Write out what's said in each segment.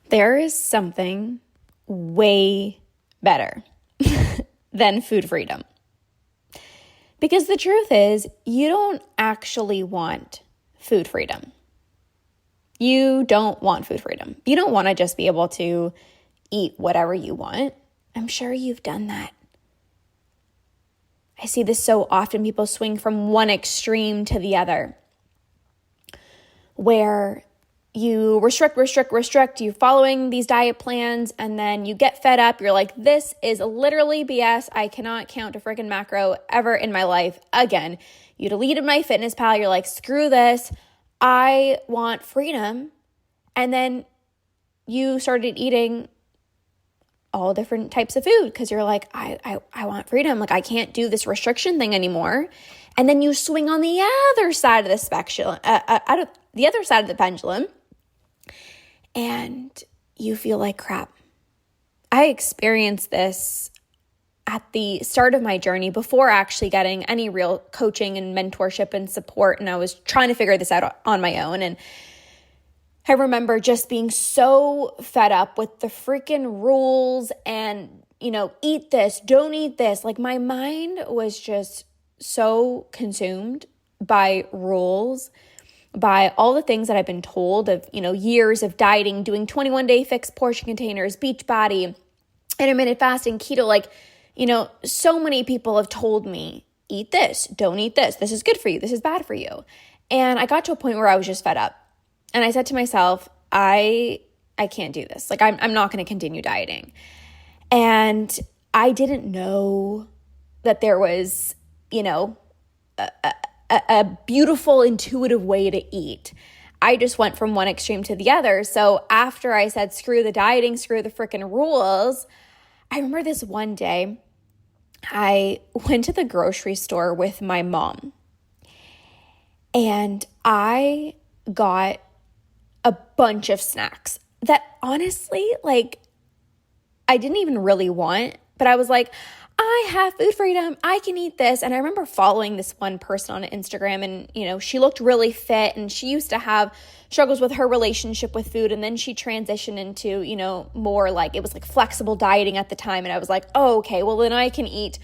There is something way better than food freedom. Because the truth is, you don't actually want food freedom. You don't want food freedom. You don't want to just be able to eat whatever you want. I'm sure you've done that. I see this so often. People swing from one extreme to the other, where you restrict, you're following these diet plans, and then you get fed up. You're like, this is literally BS. I cannot count a freaking macro ever in my life again. You deleted my fitness pal. You're like, screw this. I want freedom. And then you started eating all different types of food because you're like, I want freedom. Like, I can't do this restriction thing anymore. And then you swing on the other side of the spectrum, the other side of the pendulum, and you feel like crap. I experienced this at the start of my journey before actually getting any real coaching and mentorship and support. And I was trying to figure this out on my own. And I remember just being so fed up with the freaking rules and, eat this, don't eat this. Like, my mind was just so consumed by rules, by all the things that I've been told of, years of dieting, doing 21-day fixed portion containers, beach body, intermittent fasting, keto. Like, so many people have told me, eat this, don't eat this. This is good for you. This is bad for you. And I got to a point where I was just fed up. And I said to myself, I can't do this. Like, I'm not going to continue dieting. And I didn't know that there was, a beautiful, intuitive way to eat. I just went from one extreme to the other. So after I said, screw the dieting, screw the freaking rules, I remember this one day, I went to the grocery store with my mom. And I got a bunch of snacks that honestly, I didn't even really want, but I was like, I have food freedom. I can eat this. And I remember following this one person on Instagram, and, she looked really fit, and she used to have struggles with her relationship with food. And then she transitioned into, more it was flexible dieting at the time. And I was like, oh, okay, well then I can eat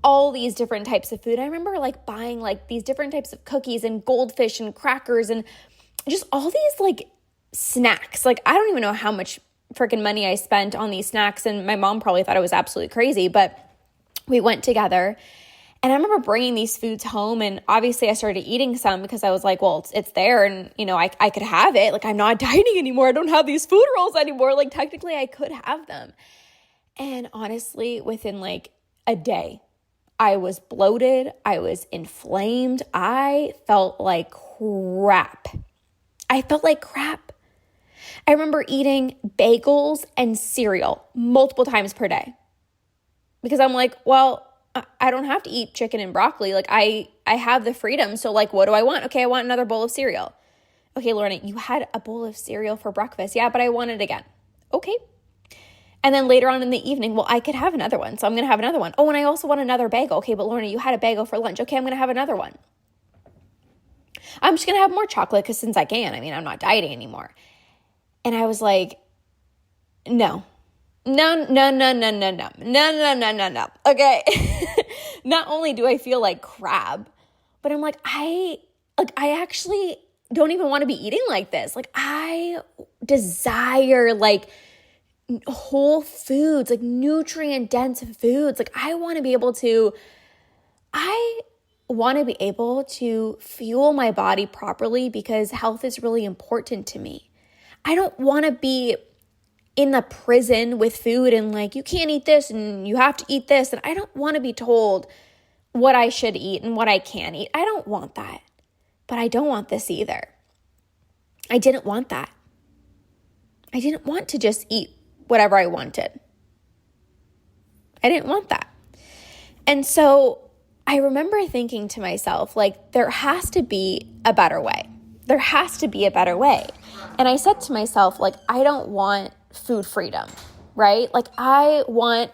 all these different types of food. I remember buying these different types of cookies and goldfish and crackers and just all these snacks. I don't even know how much freaking money I spent on these snacks. And my mom probably thought I was absolutely crazy, but we went together, and I remember bringing these foods home, and obviously I started eating some because I was like, well, it's there, and, I could have it. I'm not dieting anymore. I don't have these food rolls anymore. Technically I could have them. And honestly, within a day, I was bloated. I was inflamed. I felt like crap. I remember eating bagels and cereal multiple times per day. Because I'm like, well, I don't have to eat chicken and broccoli. I have the freedom. So what do I want? Okay, I want another bowl of cereal. Okay, Lorna, you had a bowl of cereal for breakfast. Yeah, but I want it again. Okay. And then later on in the evening, well, I could have another one. So I'm going to have another one. Oh, and I also want another bagel. Okay, but Lorna, you had a bagel for lunch. Okay, I'm going to have another one. I'm just going to have more chocolate because since I can, I'm not dieting anymore. And I was like, no. No. Okay. Not only do I feel like crap, but I'm like, I actually don't even want to be eating like this. I desire whole foods, nutrient dense foods. I want to be able to fuel my body properly because health is really important to me. I don't want to be in the prison with food and you can't eat this and you have to eat this. And I don't want to be told what I should eat and what I can't eat. I don't want that. But I don't want this either. I didn't want that. I didn't want to just eat whatever I wanted. I didn't want that. And so I remember thinking to myself, there has to be a better way. There has to be a better way. And I said to myself, I don't want food freedom, right? I want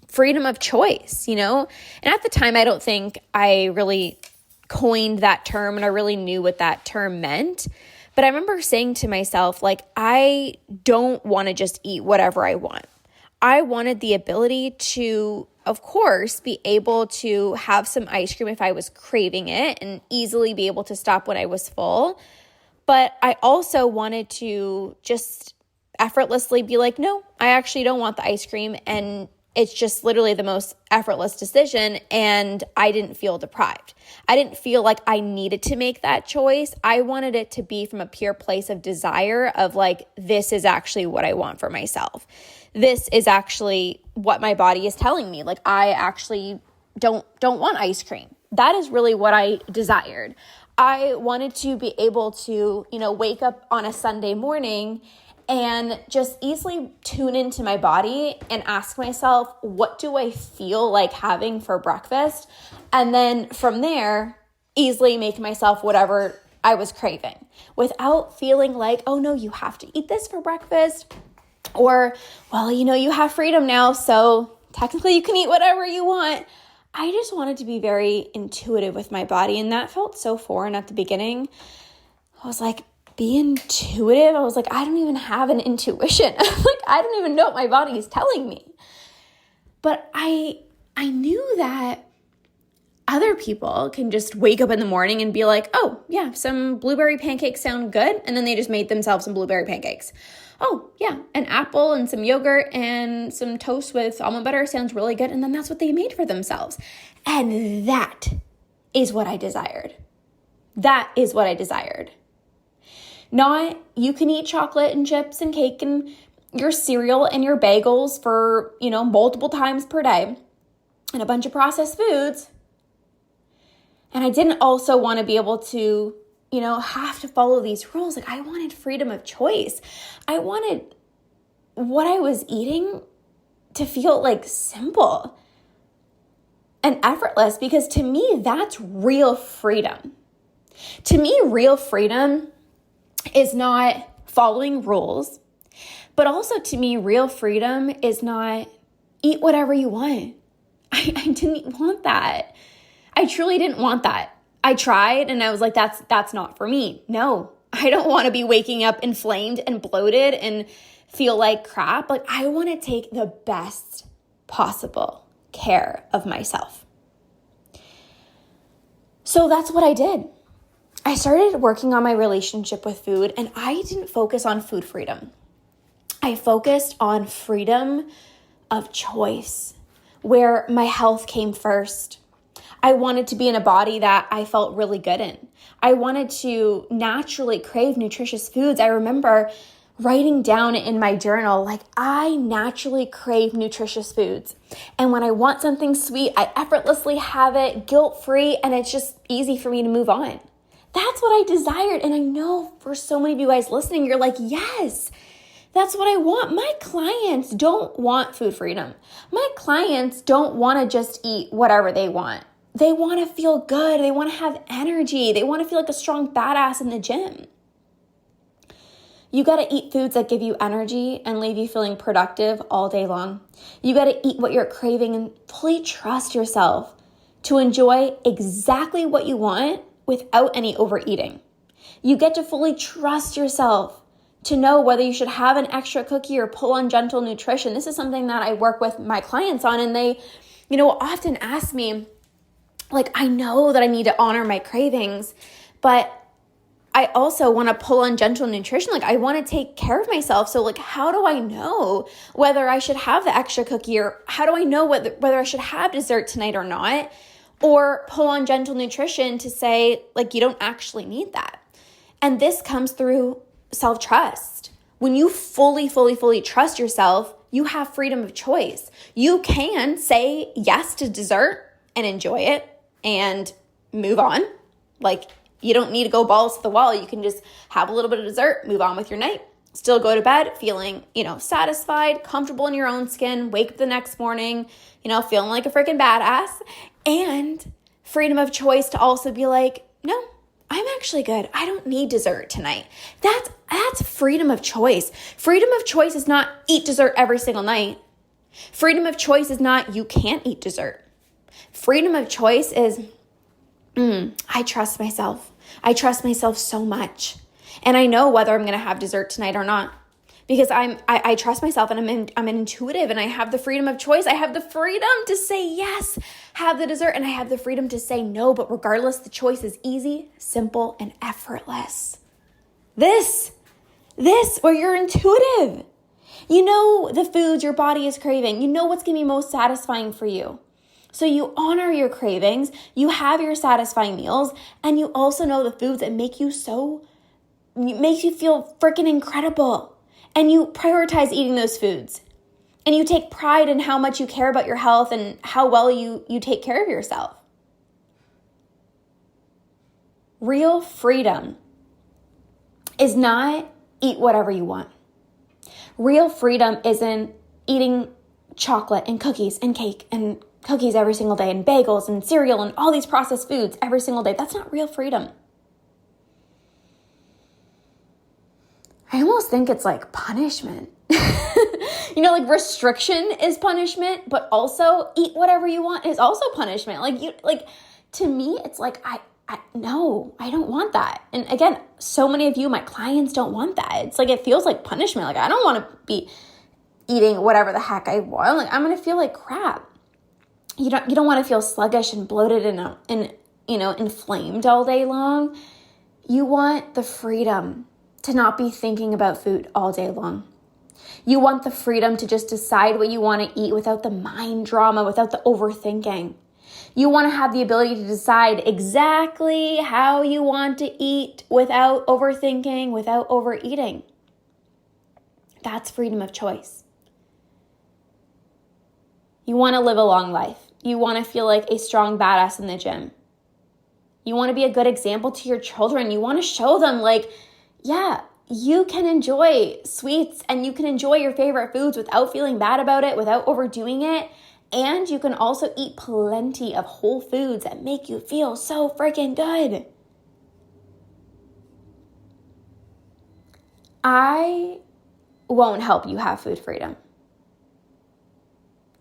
freedom of choice, And at the time, I don't think I really coined that term and I really knew what that term meant. But I remember saying to myself, like, I don't want to just eat whatever I want. I wanted the ability to, of course, be able to have some ice cream if I was craving it and easily be able to stop when I was full. But I also wanted to just effortlessly be like, no, I actually don't want the ice cream. And it's just literally the most effortless decision. And I didn't feel deprived. I didn't feel like I needed to make that choice. I wanted it to be from a pure place of desire of like, this is actually what I want for myself. This is actually what my body is telling me. Like, I actually don't want ice cream. That is really what I desired. I wanted to be able to, wake up on a Sunday morning and just easily tune into my body and ask myself, what do I feel like having for breakfast? And then from there, easily make myself whatever I was craving without feeling like, oh no, you have to eat this for breakfast. Or, well, you have freedom now, so technically you can eat whatever you want. I just wanted to be very intuitive with my body, and that felt so foreign at the beginning. I was like, be intuitive? I was like, I don't even have an intuition. Like, I don't even know what my body is telling me. But I knew that other people can just wake up in the morning and be like, oh, yeah, some blueberry pancakes sound good. And then they just made themselves some blueberry pancakes. Oh, yeah, an apple and some yogurt and some toast with almond butter sounds really good. And then that's what they made for themselves. And that is what I desired. That is what I desired. Not you can eat chocolate and chips and cake and your cereal and your bagels for, multiple times per day and a bunch of processed foods. And I didn't also want to be able to, have to follow these rules. Like, I wanted freedom of choice. I wanted what I was eating to feel like simple and effortless, because to me, that's real freedom. To me, real freedom is not following rules, but also to me, real freedom is not eat whatever you want. I didn't want that. I truly didn't want that. I tried and I was like, that's not for me. No, I don't want to be waking up inflamed and bloated and feel like crap. Like, I want to take the best possible care of myself. So that's what I did. I started working on my relationship with food, and I didn't focus on food freedom. I focused on freedom of choice, where my health came first. I wanted to be in a body that I felt really good in. I wanted to naturally crave nutritious foods. I remember writing down in my journal, like, I naturally crave nutritious foods. And when I want something sweet, I effortlessly have it guilt-free, and it's just easy for me to move on. That's what I desired. And I know for so many of you guys listening, you're like, yes, that's what I want. My clients don't want food freedom. My clients don't want to just eat whatever they want. They want to feel good. They want to have energy. They want to feel like a strong badass in the gym. You got to eat foods that give you energy and leave you feeling productive all day long. You got to eat what you're craving and fully trust yourself to enjoy exactly what you want without any overeating. You get to fully trust yourself to know whether you should have an extra cookie or pull on gentle nutrition. This is something that I work with my clients on, and they, often ask me, like, I know that I need to honor my cravings, but I also want to pull on gentle nutrition. Like, I want to take care of myself. So, like, how do I know whether I should have the extra cookie, or how do I know whether I should have dessert tonight or not? Or pull on gentle nutrition to say, like, you don't actually need that. And this comes through self-trust. When you fully trust yourself, you have freedom of choice. You can say yes to dessert and enjoy it and move on. Like, you don't need to go balls to the wall. You can just have a little bit of dessert, move on with your night, still go to bed feeling, satisfied, comfortable in your own skin, wake up the next morning, feeling like a freaking badass. And freedom of choice to also be like, no, I'm actually good. I don't need dessert tonight. That's freedom of choice. Freedom of choice is not eat dessert every single night. Freedom of choice is not you can't eat dessert. Freedom of choice is, I trust myself. I trust myself so much. And I know whether I'm going to have dessert tonight or not, because I trust myself, and I'm intuitive, and I have the freedom of choice. I have the freedom to say yes, have the dessert, and I have the freedom to say no. But regardless, the choice is easy, simple, and effortless. This where you're intuitive. You know the foods your body is craving. You know what's going to be most satisfying for you. So you honor your cravings, you have your satisfying meals, and you also know the foods that make you feel freaking incredible. And you prioritize eating those foods. And you take pride in how much you care about your health and how well you take care of yourself. Real freedom is not eat whatever you want. Real freedom isn't eating chocolate and cookies and cake and cookies every single day and bagels and cereal and all these processed foods every single day. That's not real freedom. I almost think it's like punishment. Like restriction is punishment, but also eat whatever you want is also punishment. To me, it's like, no, I don't want that. And again, so many of you, my clients, don't want that. It's like, it feels like punishment. Like, I don't want to be eating whatever the heck I want. Like, I'm going to feel like crap. You don't want to feel sluggish and bloated and inflamed all day long. You want the freedom to not be thinking about food all day long. You want the freedom to just decide what you want to eat without the mind drama, without the overthinking. You want to have the ability to decide exactly how you want to eat without overthinking, without overeating. That's freedom of choice. You want to live a long life. You want to feel like a strong badass in the gym. You want to be a good example to your children. You want to show them you can enjoy sweets and you can enjoy your favorite foods without feeling bad about it, without overdoing it. And you can also eat plenty of whole foods that make you feel so freaking good. I won't help you have food freedom.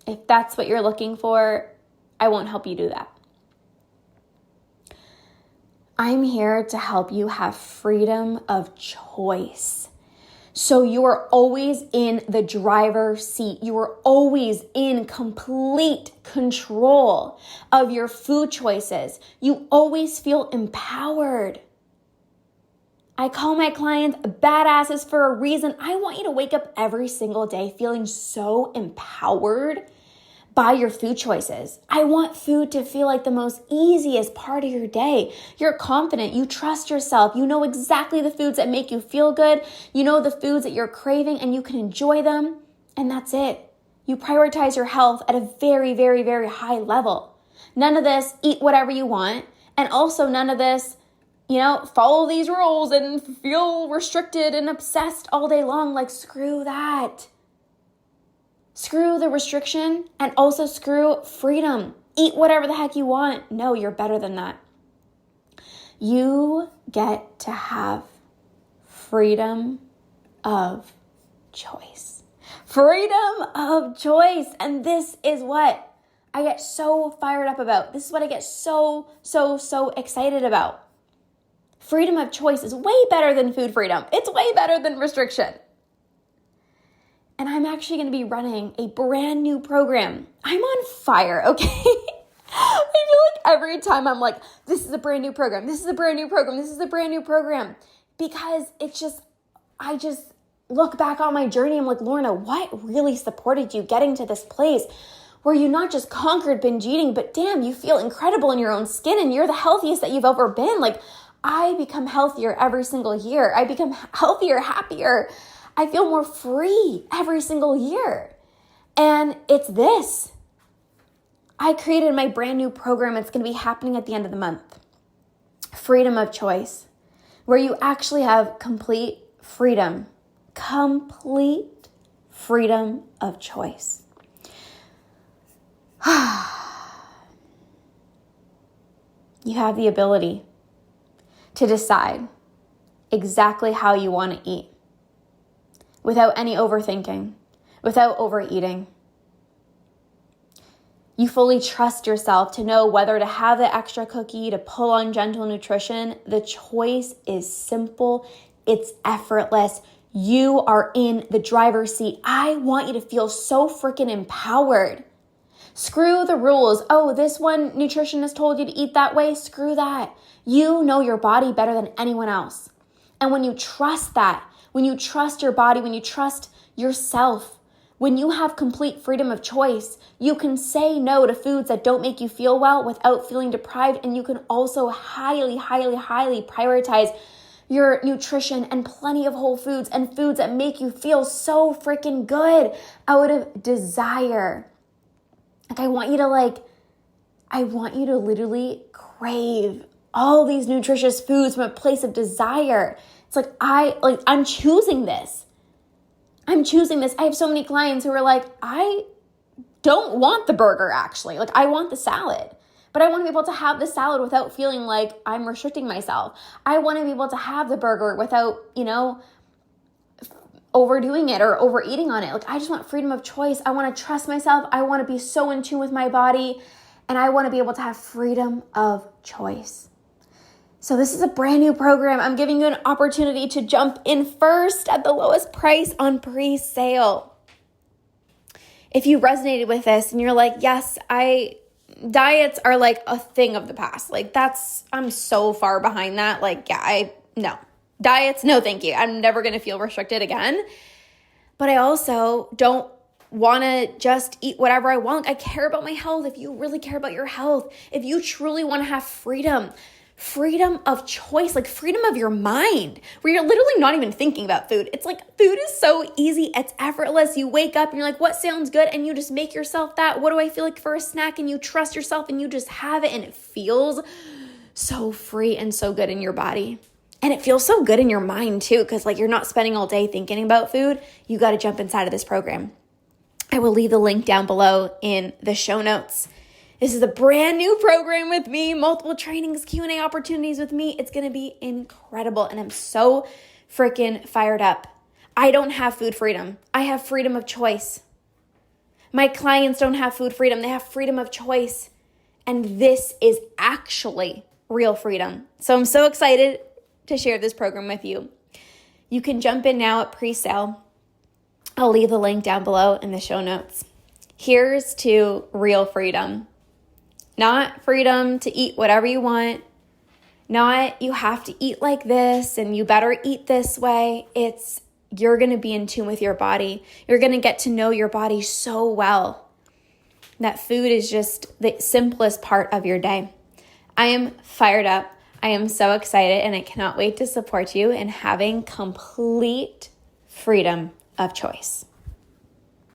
If that's what you're looking for, I won't help you do that. I'm here to help you have freedom of choice. So you are always in the driver's seat. You are always in complete control of your food choices. You always feel empowered. I call my clients badasses for a reason. I want you to wake up every single day feeling so empowered by your food choices. I want food to feel like the most easiest part of your day. You're confident, you trust yourself, you know exactly the foods that make you feel good, you know the foods that you're craving and you can enjoy them, and that's it. You prioritize your health at a very, very, very high level. None of this, eat whatever you want, and also none of this, follow these rules and feel restricted and obsessed all day long. Like, screw that. Screw the restriction and also screw freedom. Eat whatever the heck you want. No, you're better than that. You get to have freedom of choice. Freedom of choice. And this is what I get so fired up about. This is what I get so excited about. Freedom of choice is way better than food freedom. It's way better than restriction. And I'm actually going to be running a brand new program. I'm on fire, okay? I feel like every time I'm like, this is a brand new program. This is a brand new program. This is a brand new program. Because I just look back on my journey. I'm like, Lorna, what really supported you getting to this place where you not just conquered binge eating, but damn, you feel incredible in your own skin and you're the healthiest that you've ever been. Like, I become healthier every single year. I become healthier, happier. I feel more free every single year. And it's this. I created my brand new program. It's going to be happening at the end of the month. Freedom of choice, where you actually have complete freedom of choice. You have the ability to decide exactly how you want to eat, without any overthinking, without overeating. You fully trust yourself to know whether to have the extra cookie, to pull on gentle nutrition. The choice is simple, It's effortless. You are in the driver's seat. I want you to feel so freaking empowered. Screw the rules. Oh, this one nutritionist told you to eat that way. Screw that. You know your body better than anyone else. And when you trust that, when you trust your body, when you trust yourself, when you have complete freedom of choice, you can say no to foods that don't make you feel well without feeling deprived. And you can also highly, highly, highly prioritize your nutrition and plenty of whole foods and foods that make you feel so freaking good out of desire. I want you to literally crave all these nutritious foods from a place of desire. It's I'm choosing this. I have so many clients who are like, I don't want the burger actually. I want the salad, but I want to be able to have the salad without feeling like I'm restricting myself. I want to be able to have the burger without, overdoing it or overeating on it. I just want freedom of choice. I want to trust myself. I want to be so in tune with my body, and I want to be able to have freedom of choice. So this is a brand new program. I'm giving you an opportunity to jump in first at the lowest price on pre-sale. If you resonated with this and you're like, yes, diets are like a thing of the past. I'm so far behind that. No. Diets, no thank you. I'm never going to feel restricted again. But I also don't want to just eat whatever I want. I care about my health. If you really care about your health, if you truly want to have freedom of choice, freedom of your mind, where you're literally not even thinking about food. It's food is so easy. It's effortless. You wake up and you're like, what sounds good? And you just make yourself that. What do I feel like for a snack? And you trust yourself and you just have it, and it feels so free and so good in your body. And it feels so good in your mind too, because you're not spending all day thinking about food. You got to jump inside of this program. I will leave the link down below in the show notes. This is a brand new program with me, multiple trainings, Q&A opportunities with me. It's going to be incredible, and I'm so freaking fired up. I don't have food freedom. I have freedom of choice. My clients don't have food freedom. They have freedom of choice, and this is actually real freedom. So I'm so excited to share this program with you. You can jump in now at pre-sale. I'll leave the link down below in the show notes. Here's to real freedom. Not freedom to eat whatever you want. Not you have to eat like this and you better eat this way. It's you're going to be in tune with your body. You're going to get to know your body so well. That food is just the simplest part of your day. I am fired up. I am so excited, and I cannot wait to support you in having complete freedom of choice.